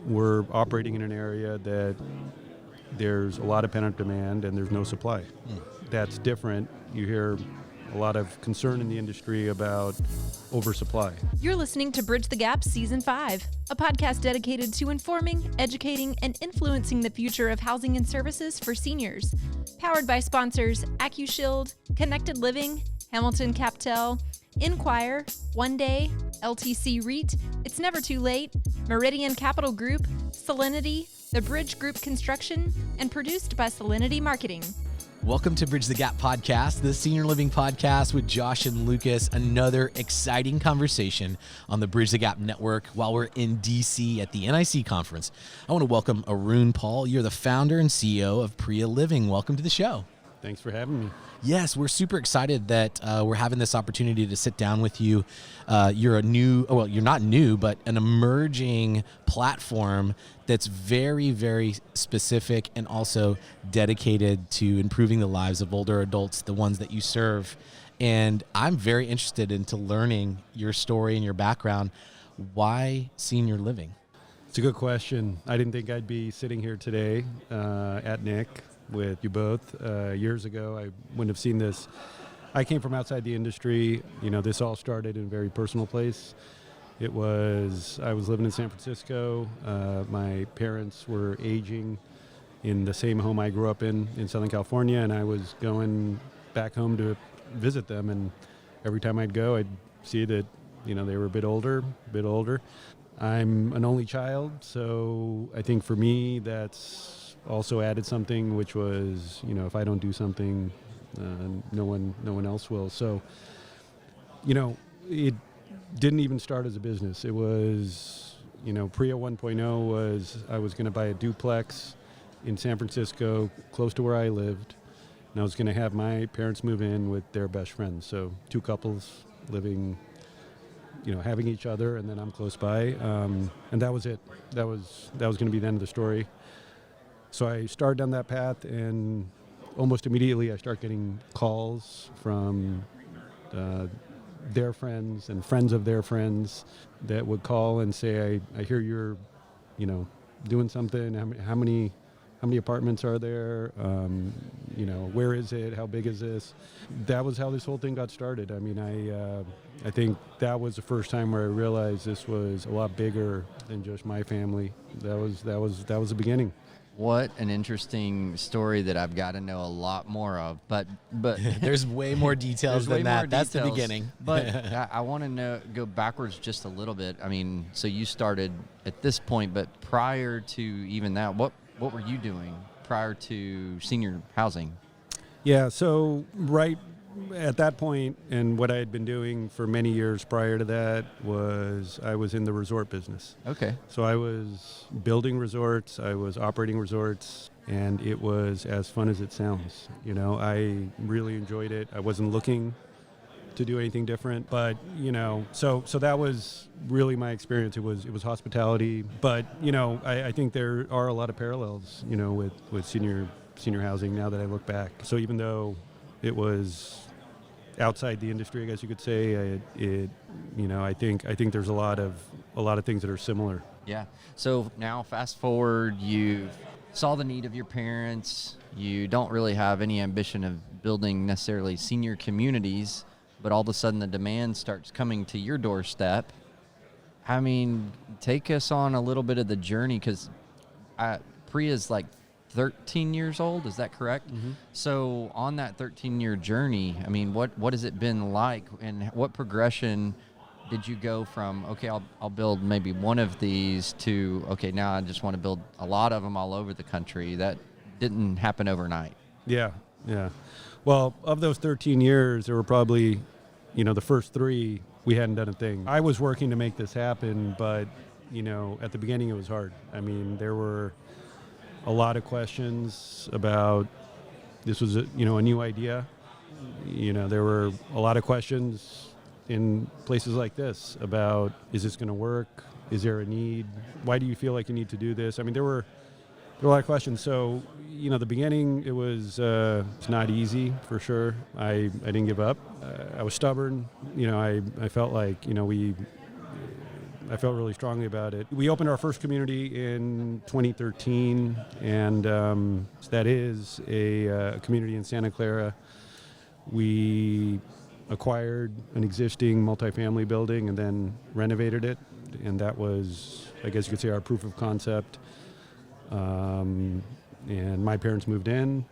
we're operating in an area that there's a lot of pent-up demand and there's no supply. That's different. You hear a lot of concern in the industry about oversupply. You're listening to Bridge the Gap Season 5, a podcast dedicated to informing, educating, and influencing the future of housing and services for seniors. Powered by sponsors AccuShield, Connected Living, Hamilton Captel, Inquire, One Day, LTC REIT, It's Never Too Late, Meridian Capital Group, Solinity, The Bridge Group Construction, and produced by Solinity Marketing. Welcome to Bridge the Gap podcast, the senior living podcast with Josh and Lucas. Another exciting conversation on the Bridge the Gap network while we're in DC at the NIC conference. I want to welcome Arun Paul. You're the founder and CEO of Priya Living. Welcome to the show. Thanks for having me. Yes, we're super excited that we're having this opportunity to sit down with you. You're you're not new, but an emerging platform that's very, very specific and also dedicated to improving the lives of older adults, the ones that you serve. And I'm very interested into learning your story and your background. Why senior living? It's a good question. I didn't think I'd be sitting here today at NIC with you both. Years ago, I wouldn't have seen this. I came from outside the industry. You know, this all started in a very personal place. I was living in San Francisco. My parents were aging in the same home I grew up in Southern California, and I was going back home to visit them. And every time I'd go, I'd see that, you know, they were a bit older. I'm an only child, so I think for me that's also added something, which was, you know, if I don't do something, no one else will. So, you know, it didn't even start as a business. It was, you know, Priya 1.0 was I was going to buy a duplex in San Francisco, close to where I lived, and I was going to have my parents move in with their best friends. So two couples living, you know, having each other, and then I'm close by, and that was it. That was going to be the end of the story. So I started down that path, and almost immediately I start getting calls from their friends and friends of their friends that would call and say, I hear you're, you know, doing something. How many apartments are there? You know, where is it? How big is this? That was how this whole thing got started. I mean, I think that was the first time where I realized this was a lot bigger than just my family. That was the beginning. What an interesting story that I've got to know a lot more of. But there's way more details than that. That's the beginning. But I want to go backwards just a little bit. I mean, so you started at this point, but prior to even that, what were you doing prior to senior housing? Yeah, so right at that point, and what I had been doing for many years prior to that was I was in the resort business. Okay. So I was building resorts, I was operating resorts, and it was as fun as it sounds. You know, I really enjoyed it. I wasn't looking to do anything different, but, you know, so that was really my experience. It was hospitality, but, you know, I think there are a lot of parallels, you know, with senior housing now that I look back. So even though it was outside the industry, I guess you could say, you know, I think there's a lot of things that are similar. Yeah. So now fast forward, you saw the need of your parents. You don't really have any ambition of building necessarily senior communities, but all of a sudden the demand starts coming to your doorstep. I mean, take us on a little bit of the journey, because Priya's like 13 years old, is that correct? Mm-hmm. So on that 13-year journey, I mean, what has it been like, and what progression did you go from, okay, I'll build maybe one of these, to, okay, now I just want to build a lot of them all over the country? That didn't happen overnight. Yeah. Well, of those 13 years, there were probably, you know, the first 3, we hadn't done a thing. I was working to make this happen, but, you know, at the beginning it was hard. I mean, there were a lot of questions about, this was a new idea. You know, there were a lot of questions in places like this about, is this going to work? Is there a need? Why do you feel like you need to do this? I mean, there were a lot of questions. So, you know, the beginning, it's not easy for sure. I didn't give up. I was stubborn. You know, I felt like, you know, I felt really strongly about it. We opened our first community in 2013, and that is a community in Santa Clara. We acquired an existing multifamily building and then renovated it, and that was, I guess you could say, our proof of concept. And my parents moved in.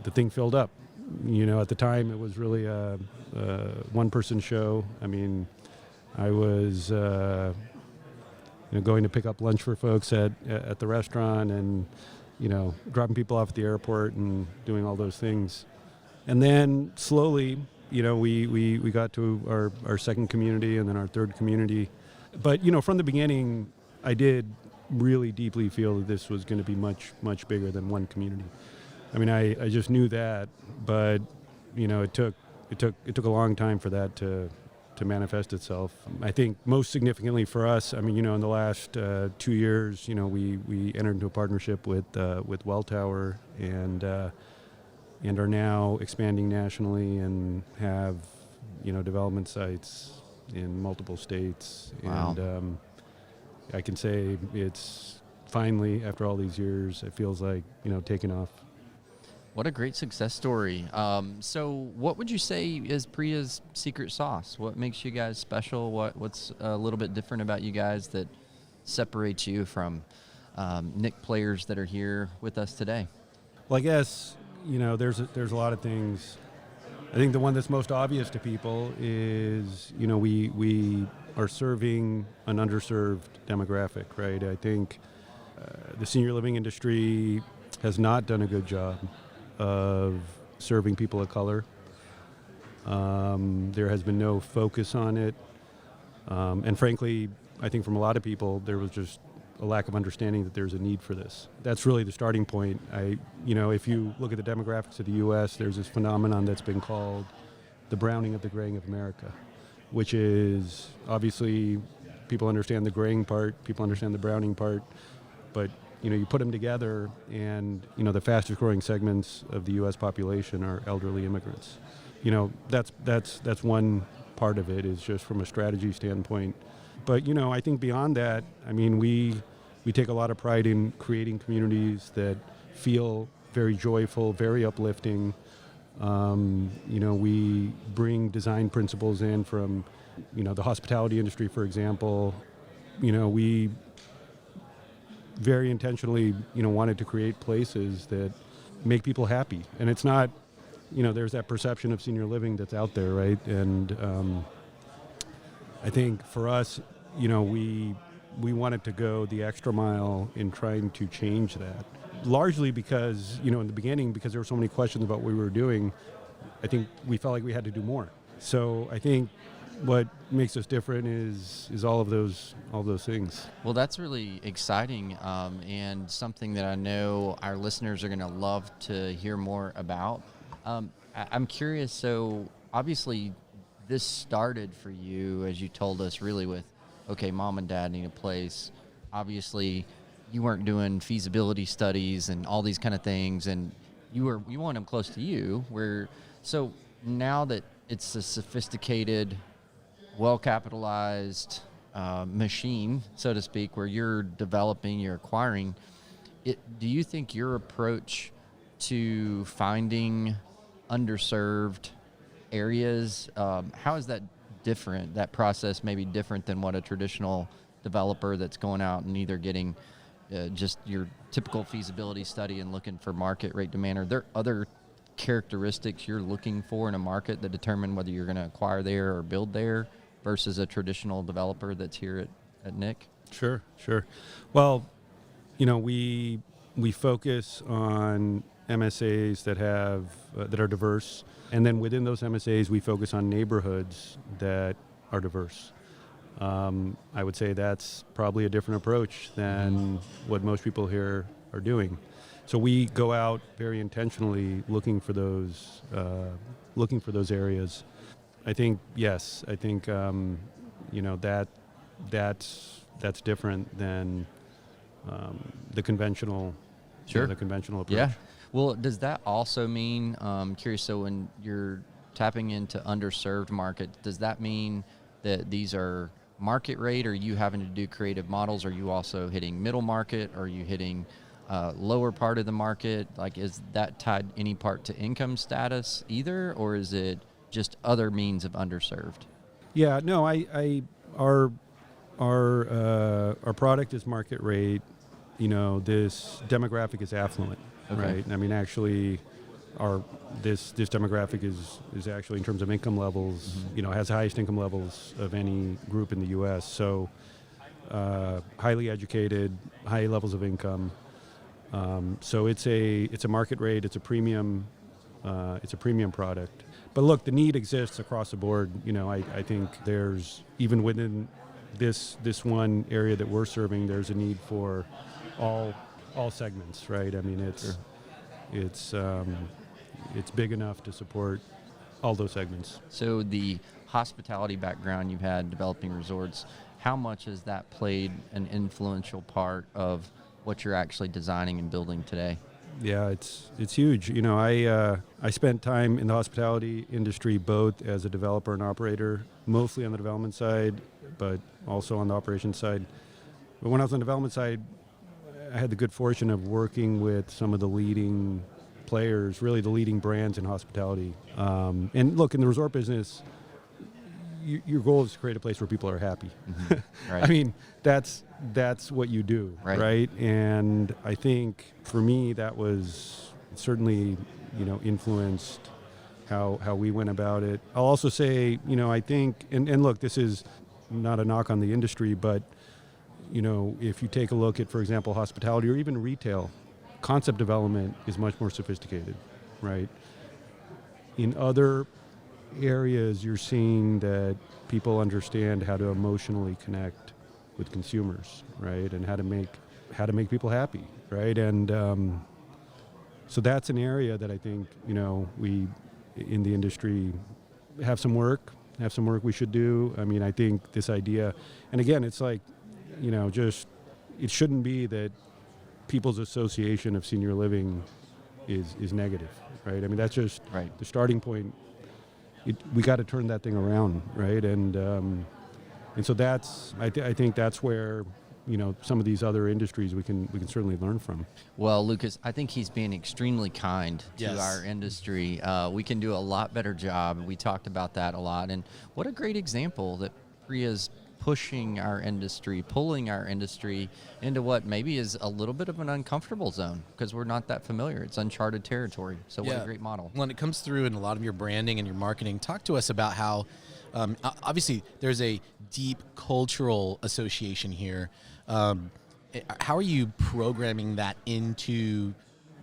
The thing filled up. At the time, it was really a one-person show. I mean, I was going to pick up lunch for folks at the restaurant, and dropping people off at the airport and doing all those things. And then slowly, we got to our second community and then our third community. But from the beginning, I did really deeply feel that this was going to be much, much bigger than one community. I mean, I just knew that, but it took a long time for that to manifest itself. I think most significantly for us, I mean, in the last 2 years, we entered into a partnership with Welltower and are now expanding nationally and have development sites in multiple states. Wow. And I can say it's finally, after all these years, it feels like taking off. What a great success story. So what would you say is Priya's secret sauce? What makes you guys special? What's a little bit different about you guys that separates you from Nick players that are here with us today? Well, I guess, there's a lot of things. I think the one that's most obvious to people is, we are serving an underserved demographic, right? I think the senior living industry has not done a good job of serving people of color. There has been no focus on it. And frankly, I think from a lot of people, there was just a lack of understanding that there's a need for this. That's really the starting point. If you look at the demographics of the U.S., there's this phenomenon that's been called the browning of the graying of America, which is obviously people understand the graying part, people understand the browning part, but you put them together, and the fastest growing segments of the U.S. population are elderly immigrants. That's one part of it, is just from a strategy standpoint. But I think beyond that, I mean, we take a lot of pride in creating communities that feel very joyful, very uplifting. We bring design principles in from the hospitality industry, for example. We very intentionally, wanted to create places that make people happy. And it's not, there's that perception of senior living that's out there, right? And I think for us, we wanted to go the extra mile in trying to change that. Largely because, in the beginning, because there were so many questions about what we were doing, I think we felt like we had to do more. So I think what makes us different is all those things. Well, that's really exciting, and something that I know our listeners are going to love to hear more about. I'm curious, so obviously this started for you, as you told us, really with, okay, mom and dad need a place. Obviously, you weren't doing feasibility studies and all these kind of things, and you want them close to you. So now that it's a sophisticated, well-capitalized machine, so to speak, where you're developing, you're acquiring, do you think your approach to finding underserved areas, how is that different, that process may be different than what a traditional developer that's going out and either getting just your typical feasibility study and looking for market rate demand? Are there other characteristics you're looking for in a market that determine whether you're going to acquire there or build there versus a traditional developer that's here at Nick? Sure. Well, we focus on MSAs that have that are diverse, and then within those MSAs, we focus on neighborhoods that are diverse. I would say that's probably a different approach than what most people here are doing. So we go out very intentionally looking for those areas. I think yes. I think that's different than the conventional. Sure. The conventional approach. Yeah. Well, does that also mean? Curious. So when you're tapping into underserved market, does that mean that these are market rate? Are you having to do creative models? Are you also hitting middle market? Are you hitting lower part of the market? Like, is that tied any part to income status either, or is it just other means of underserved? Yeah, no, our product is market rate. This demographic is affluent, Okay. right? I mean, actually, this demographic is actually, in terms of income levels, has the highest income levels of any group in the U.S. So, highly educated, high levels of income. So it's a market rate. It's a premium product. But look, the need exists across the board. I think there's, even within this one area that we're serving, there's a need for all segments, right? I mean, it's big enough to support all those segments. So the hospitality background you've had developing resorts, how much has that played an influential part of what you're actually designing and building today? Yeah, it's huge. I spent time in the hospitality industry both as a developer and operator, mostly on the development side, but also on the operations side. But when I was on the development side, I had the good fortune of working with some of the leading players, really the leading brands in hospitality. And look, in the resort business, your goal is to create a place where people are happy. Mm-hmm. Right. I mean, that's what you do, right? And I think for me, that was certainly, influenced how we went about it. I'll also say, I think, and look, this is not a knock on the industry, but, if you take a look at, for example, hospitality or even retail, concept development is much more sophisticated, right? In other areas, you're seeing that people understand how to emotionally connect with consumers, right, and how to make people happy, right? And so that's an area that I think we in the industry have some work we should do. I mean, I think this idea, and again, it's like just it shouldn't be that people's association of senior living is negative, right? I mean, that's just the starting point. We got to turn that thing around, right? And so that's I think that's where some of these other industries we can certainly learn from. Well, Lucas, I think he's being extremely kind to Yes. our industry. We can do a lot better job. We talked about that a lot, and what a great example that Priya's pushing our industry, pulling our industry into what maybe is a little bit of an uncomfortable zone because we're not that familiar. It's uncharted territory. So what a great model. When it comes through in a lot of your branding and your marketing, talk to us about how, obviously, there's a deep cultural association here. How are you programming that into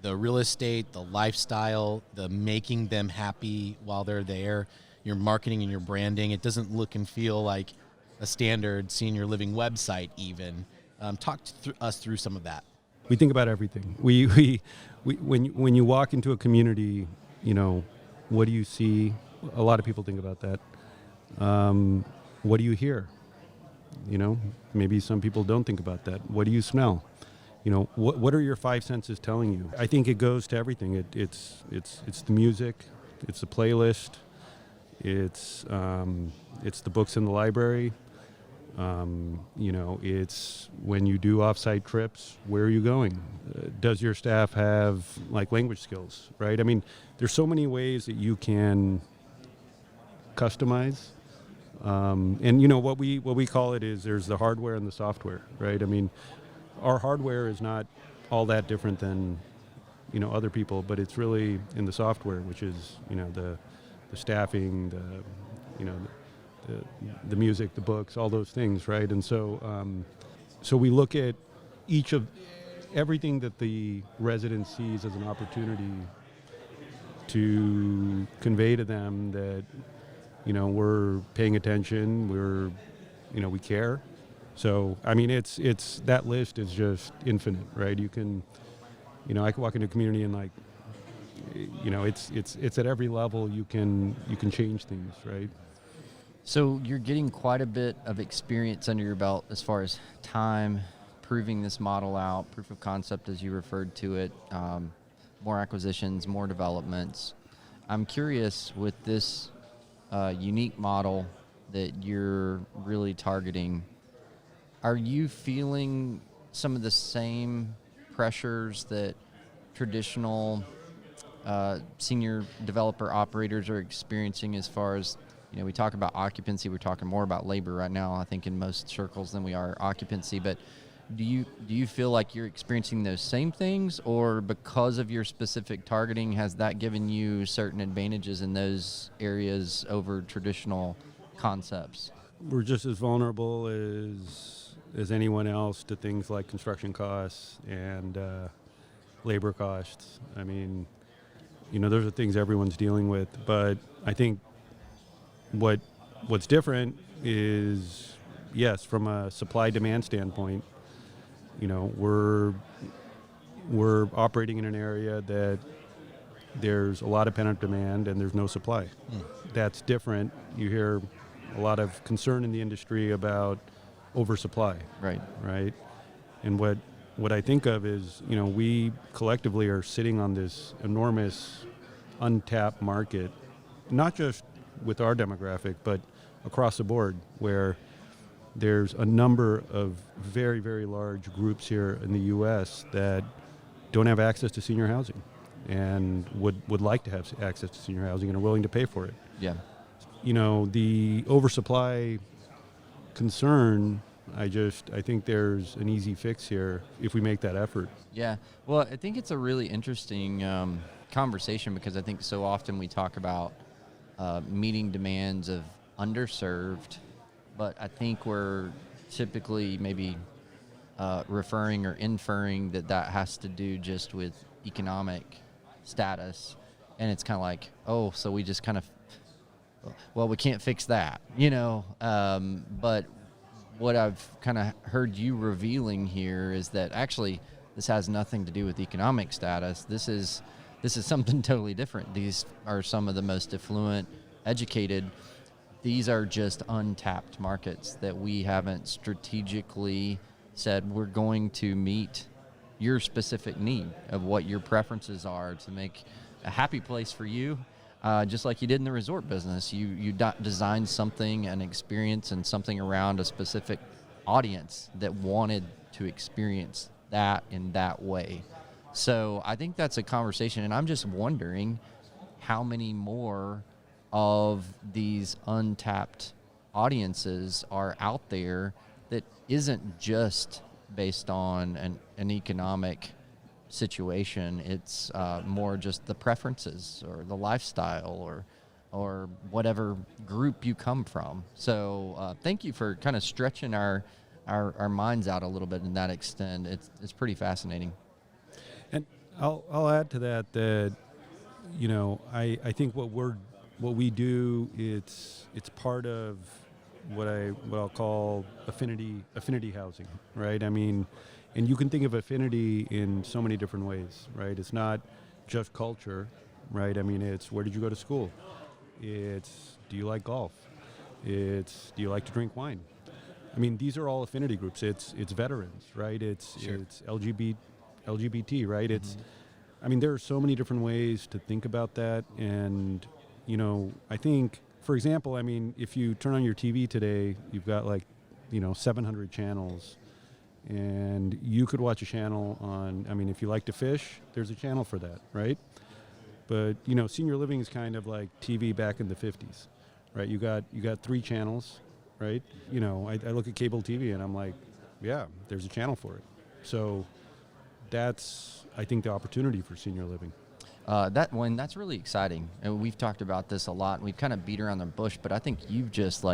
the real estate, the lifestyle, the making them happy while they're there, your marketing and your branding? It doesn't look and feel like a standard senior living website even. Talk us through some of that. We think about everything. We when you walk into a community, what do you see? A lot of people think about that. What do you hear? Maybe some people don't think about that. What do you smell? What are your five senses telling you? I think it goes to everything. It's the music, it's the playlist, it's the books in the library. It's when you do offsite trips, where are you going? Does your staff have language skills, right? I mean, there's so many ways that you can customize. And what we call it is there's the hardware and the software, right? I mean, our hardware is not all that different than other people, but it's really in the software, which is the staffing, the music, the books, all those things, right? And so we look at everything that the resident sees as an opportunity to convey to them that we're paying attention, we care. So I mean, it's that list is just infinite, right? You can, I can walk into a community and it's at every level you can change things, right? So you're getting quite a bit of experience under your belt as far as time, proving this model out, proof of concept as you referred to it, more acquisitions, more developments. I'm curious with this unique model, that you're really targeting, are you feeling some of the same pressures that traditional senior developer operators are experiencing as far as, we talk about occupancy, we're talking more about labor right now, I think, in most circles than we are occupancy, but do you feel like you're experiencing those same things, or because of your specific targeting, has that given you certain advantages in those areas over traditional concepts? We're just as vulnerable as anyone else to things like construction costs and labor costs. I mean, those are things everyone's dealing with. But I think what's different is, yes, from a supply-demand standpoint, we're operating in an area that there's a lot of pent-up demand and there's no supply. That's different. You hear a lot of concern in the industry about oversupply. Right. And what I think of is, we collectively are sitting on this enormous untapped market, not just with our demographic, but across the board, where there's a number of very, very large groups here in the U.S. that don't have access to senior housing and would like to have access to senior housing and are willing to pay for it. Yeah. The oversupply concern, I think there's an easy fix here if we make that effort. Yeah. Well, I think it's a really interesting conversation, because I think so often we talk about meeting demands of underserved, but I think we're typically maybe referring or inferring that has to do just with economic status. And it's kind of like, oh, so we just kind of, well, we can't fix that, but what I've kind of heard you revealing here is that actually this has nothing to do with economic status. This is something totally different. These are some of the most affluent, educated. These are just untapped markets that we haven't strategically said we're going to meet your specific need of what your preferences are to make a happy place for you. Just like you did in the resort business, you designed something, an experience, and something around a specific audience that wanted to experience that in that way. So I think that's a conversation, and I'm just wondering how many more of these untapped audiences are out there that isn't just based on an economic situation. It's more just the preferences or the lifestyle or whatever group you come from. So thank you for kind of stretching our minds out a little bit in that extent. It's pretty fascinating. And I'll add to that I think what we do, it's part of what I'll call affinity housing, right? I mean, and you can think of affinity in so many different ways, right? It's not just culture, right? I mean, it's where did you go to school? It's do you like golf? It's do you like to drink wine? I mean, these are all affinity groups. It's veterans, right? It's LGBT, right? It's I mean, there are so many different ways to think about that, and I think, for example, I mean, if you turn on your TV today, you've got 700 channels. And you could watch a channel on, I mean, if you like to fish, there's a channel for that, right? But, senior living is kind of like TV back in the 50s, right? You got 3 channels, right? I look at cable TV and I'm like, yeah, there's a channel for it. So that's, I think, the opportunity for senior living. That's really exciting. And we've talked about this a lot, and we've kind of beat around the bush, but I think you've just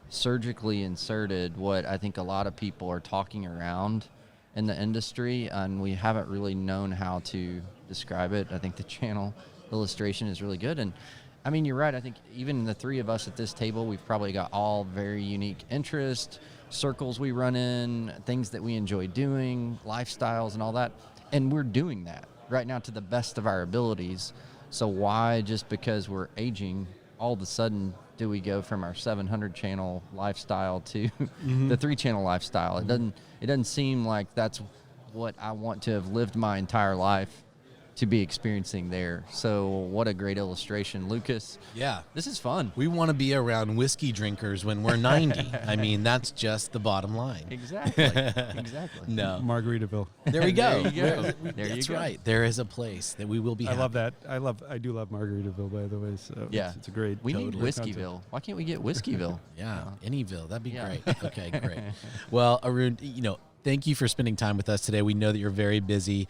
surgically inserted what I think a lot of people are talking around in the industry, and we haven't really known how to describe it. I think the channel illustration is really good. And I mean, you're right. I think even the 3 of us at this table, we've probably got all very unique interests, circles we run in, things that we enjoy doing, lifestyles and all that. And we're doing that right now to the best of our abilities. So why, just because we're aging, all of a sudden do we go from our 700 channel lifestyle to the 3 channel lifestyle? It doesn't seem like that's what I want to have lived my entire life. to be experiencing there. So what a great illustration, Lucas. Yeah. This is fun. We want to be around whiskey drinkers when we're 90. I mean, that's just the bottom line. Exactly. Exactly. No. Margaritaville. There we go. There you go. There That's you go. right. There is a place that we will be I love happy. that. I do love Margaritaville, by the way. So Yeah. it's a great. We need totally Whiskeyville. Why can't we get Whiskeyville? Yeah, Anyville. That'd be Yeah. great. Okay, great. Well, Arun, thank you for spending time with us today. We know that you're very busy.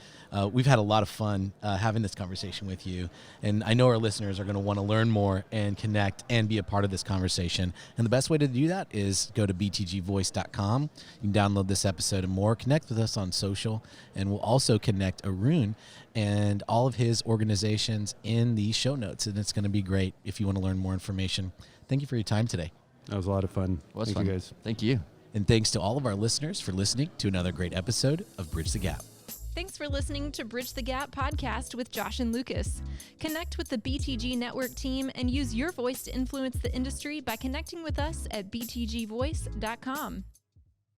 We've had a lot of fun having this conversation with you. And I know our listeners are going to want to learn more and connect and be a part of this conversation. And the best way to do that is go to btgvoice.com. You can download this episode and more. Connect with us on social. And we'll also connect Arun and all of his organizations in the show notes. And it's going to be great if you want to learn more information. Thank you for your time today. That was a lot of fun. Well, Thank fun. you guys. Thank you. And thanks to all of our listeners for listening to another great episode of Bridge the Gap. Thanks for listening to Bridge the Gap podcast with Josh and Lucas. Connect with the BTG Network team and use your voice to influence the industry by connecting with us at btgvoice.com.